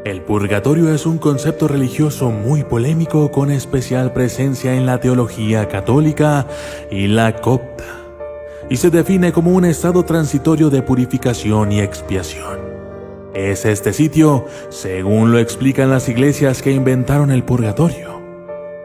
El purgatorio es un concepto religioso muy polémico con especial presencia en la teología católica y la copta, y se define como un estado transitorio de purificación y expiación. Es este sitio, según lo explican las iglesias que inventaron el purgatorio.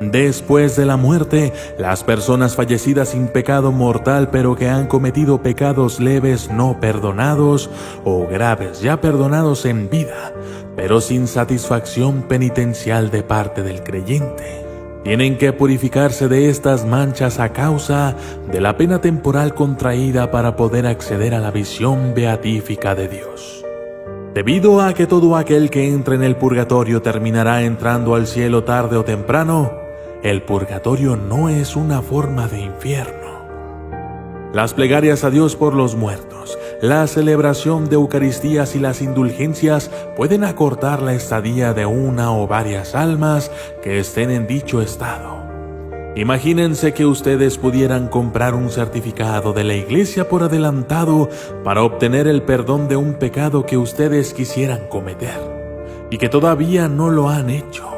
Después de la muerte, las personas fallecidas sin pecado mortal pero que han cometido pecados leves no perdonados o graves ya perdonados en vida, pero sin satisfacción penitencial de parte del creyente, tienen que purificarse de estas manchas a causa de la pena temporal contraída para poder acceder a la visión beatífica de Dios. Debido a que todo aquel que entre en el purgatorio terminará entrando al cielo tarde o temprano, el purgatorio no es una forma de infierno. Las plegarias a Dios por los muertos, la celebración de Eucaristías y las indulgencias pueden acortar la estadía de una o varias almas que estén en dicho estado. Imagínense que ustedes pudieran comprar un certificado de la iglesia por adelantado para obtener el perdón de un pecado que ustedes quisieran cometer y que todavía no lo han hecho.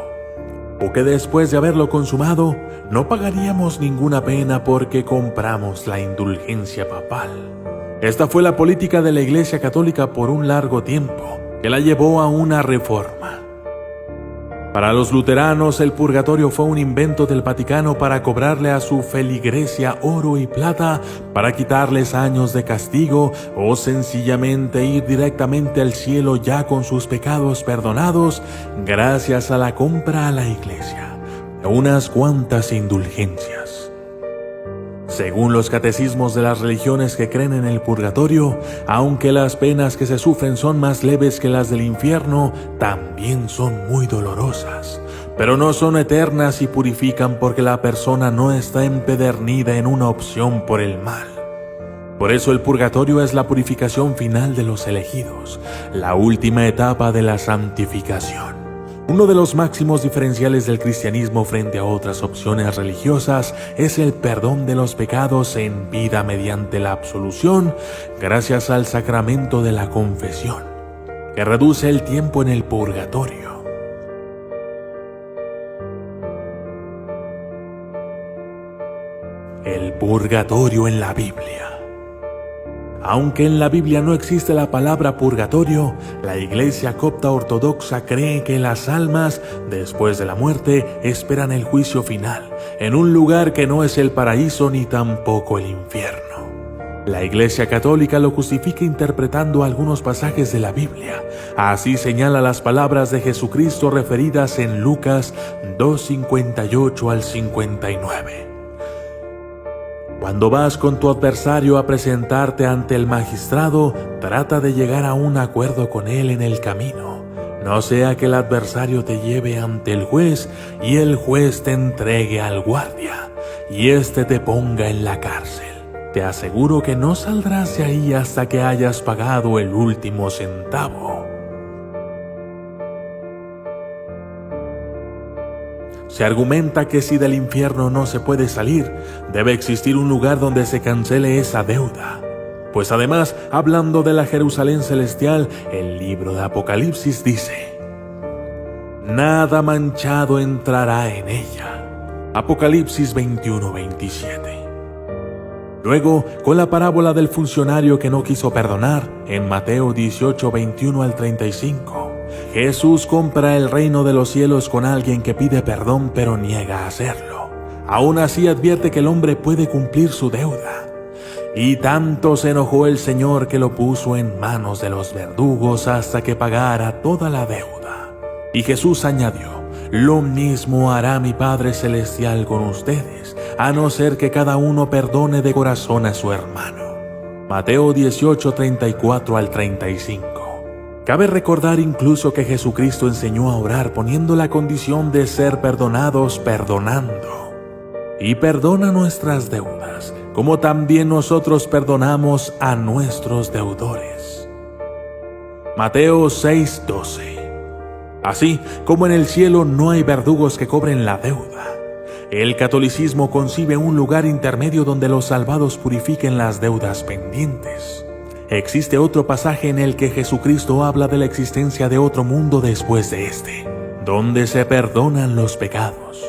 O que después de haberlo consumado, no pagaríamos ninguna pena porque compramos la indulgencia papal. Esta fue la política de la Iglesia Católica por un largo tiempo, que la llevó a una reforma. Para los luteranos, el purgatorio fue un invento del Vaticano para cobrarle a su feligresía oro y plata, para quitarles años de castigo o sencillamente ir directamente al cielo ya con sus pecados perdonados gracias a la compra a la iglesia de unas cuantas indulgencias. Según los catecismos de las religiones que creen en el purgatorio, aunque las penas que se sufren son más leves que las del infierno, también son muy dolorosas, pero no son eternas y purifican porque la persona no está empedernida en una opción por el mal. Por eso el purgatorio es la purificación final de los elegidos, la última etapa de la santificación. Uno de los máximos diferenciales del cristianismo frente a otras opciones religiosas es el perdón de los pecados en vida mediante la absolución, gracias al sacramento de la confesión, que reduce el tiempo en el purgatorio. El purgatorio en la Biblia. Aunque en la Biblia no existe la palabra purgatorio, la Iglesia Copta Ortodoxa cree que las almas, después de la muerte, esperan el juicio final, en un lugar que no es el paraíso ni tampoco el infierno. La Iglesia Católica lo justifica interpretando algunos pasajes de la Biblia. Así señala las palabras de Jesucristo referidas en Lucas 2:58 al 59. Cuando vas con tu adversario a presentarte ante el magistrado, trata de llegar a un acuerdo con él en el camino. No sea que el adversario te lleve ante el juez y el juez te entregue al guardia y éste te ponga en la cárcel. Te aseguro que no saldrás de ahí hasta que hayas pagado el último centavo. Se argumenta que si del infierno no se puede salir, debe existir un lugar donde se cancele esa deuda. Pues además, hablando de la Jerusalén celestial, el libro de Apocalipsis dice: nada manchado entrará en ella. Apocalipsis 21:27. Luego, con la parábola del funcionario que no quiso perdonar, en Mateo 18:21 al 35. Jesús compra el reino de los cielos con alguien que pide perdón pero niega a hacerlo. Aún así advierte que el hombre puede cumplir su deuda. Y tanto se enojó el Señor que lo puso en manos de los verdugos hasta que pagara toda la deuda. Y Jesús añadió: lo mismo hará mi Padre Celestial con ustedes, a no ser que cada uno perdone de corazón a su hermano. Mateo 18:34 al 35. Cabe recordar incluso que Jesucristo enseñó a orar poniendo la condición de ser perdonados perdonando. Y perdona nuestras deudas, como también nosotros perdonamos a nuestros deudores. Mateo 6:12. Así como en el cielo no hay verdugos que cobren la deuda, el catolicismo concibe un lugar intermedio donde los salvados purifiquen las deudas pendientes. existe otro pasaje en el que Jesucristo habla de la existencia de otro mundo después de este, donde se perdonan los pecados.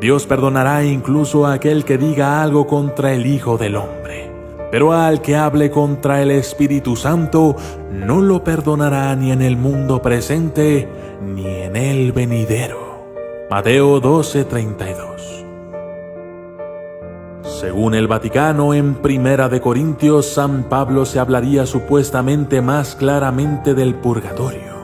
Dios perdonará incluso a aquel que diga algo contra el Hijo del Hombre, pero al que hable contra el Espíritu Santo no lo perdonará ni en el mundo presente ni en el venidero. Mateo 12:32. Según el Vaticano, en Primera de Corintios, San Pablo se hablaría supuestamente más claramente del purgatorio.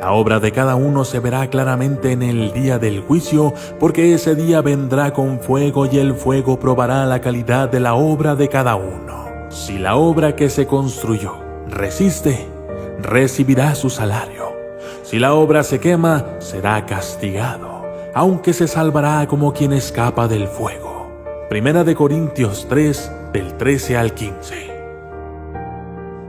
La obra de cada uno se verá claramente en el día del juicio, porque ese día vendrá con fuego y el fuego probará la calidad de la obra de cada uno. Si la obra que se construyó resiste, recibirá su salario. Si la obra se quema, será castigado, aunque se salvará como quien escapa del fuego. Primera de Corintios 3, del 13 al 15.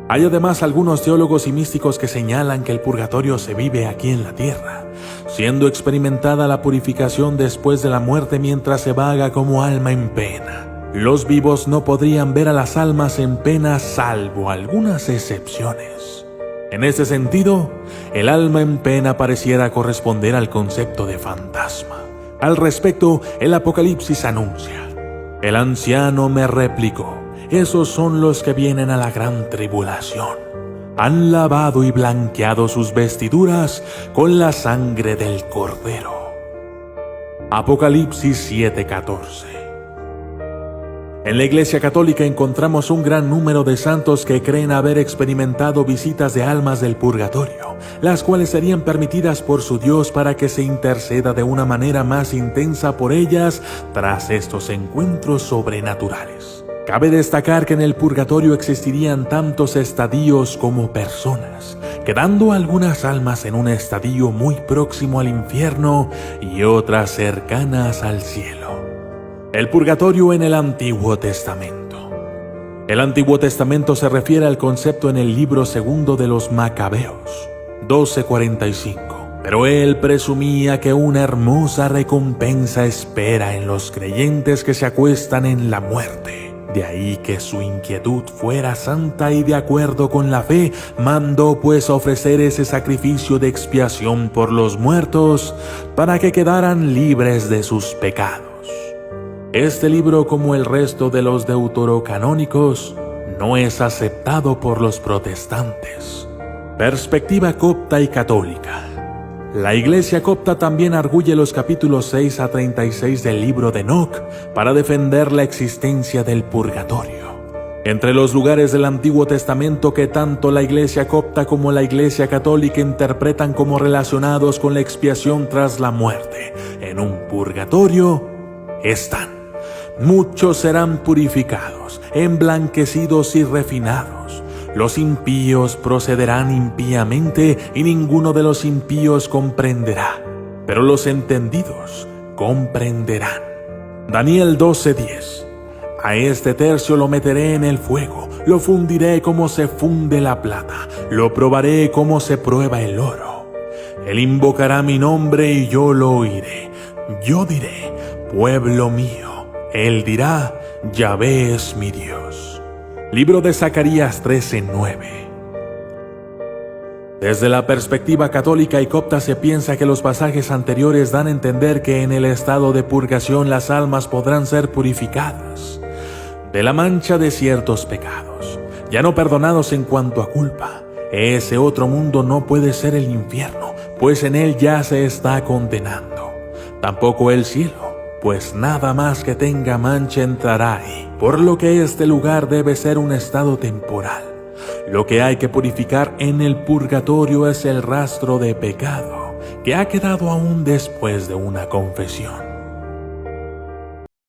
Hay además algunos teólogos y místicos que señalan que el purgatorio se vive aquí en la tierra, siendo experimentada la purificación después de la muerte mientras se vaga como alma en pena. Los vivos no podrían ver a las almas en pena salvo algunas excepciones. En ese sentido, el alma en pena pareciera corresponder al concepto de fantasma. Al respecto, el Apocalipsis anuncia: el anciano me replicó: esos son los que vienen a la gran tribulación. Han lavado y blanqueado sus vestiduras con la sangre del Cordero. Apocalipsis 7:14. En la Iglesia Católica encontramos un gran número de santos que creen haber experimentado visitas de almas del purgatorio, las cuales serían permitidas por su Dios para que se interceda de una manera más intensa por ellas tras estos encuentros sobrenaturales. Cabe destacar que en el purgatorio existirían tantos estadios como personas, quedando algunas almas en un estadio muy próximo al infierno y otras cercanas al cielo. El purgatorio en el Antiguo Testamento. El Antiguo Testamento se refiere al concepto en el libro segundo de los Macabeos, 12:45. Pero él presumía que una hermosa recompensa espera en los creyentes que se acuestan en la muerte. De ahí que su inquietud fuera santa y de acuerdo con la fe, mandó pues ofrecer ese sacrificio de expiación por los muertos para que quedaran libres de sus pecados. Este libro, como el resto de los deuterocanónicos, no es aceptado por los protestantes. Perspectiva copta y católica. La Iglesia copta también arguye los capítulos 6 a 36 del libro de Enoc para defender la existencia del purgatorio. Entre los lugares del Antiguo Testamento que tanto la Iglesia copta como la Iglesia católica interpretan como relacionados con la expiación tras la muerte en un purgatorio están: muchos serán purificados, emblanquecidos y refinados. Los impíos procederán impíamente y ninguno de los impíos comprenderá, pero los entendidos comprenderán. Daniel 12:10. A este tercio lo meteré en el fuego, lo fundiré como se funde la plata, lo probaré como se prueba el oro. Él invocará mi nombre y yo lo oiré. Yo diré: pueblo mío. Él dirá: Yahvé es mi Dios. Libro de Zacarías 13:9. Desde la perspectiva católica y copta se piensa que los pasajes anteriores dan a entender que en el estado de purgación las almas podrán ser purificadas de la mancha de ciertos pecados, ya no perdonados en cuanto a culpa. Ese otro mundo no puede ser el infierno, pues en él ya se está condenando. Tampoco el cielo, pues nada más que tenga mancha entrará ahí, por lo que este lugar debe ser un estado temporal. Lo que hay que purificar en el purgatorio es el rastro de pecado que ha quedado aún después de una confesión.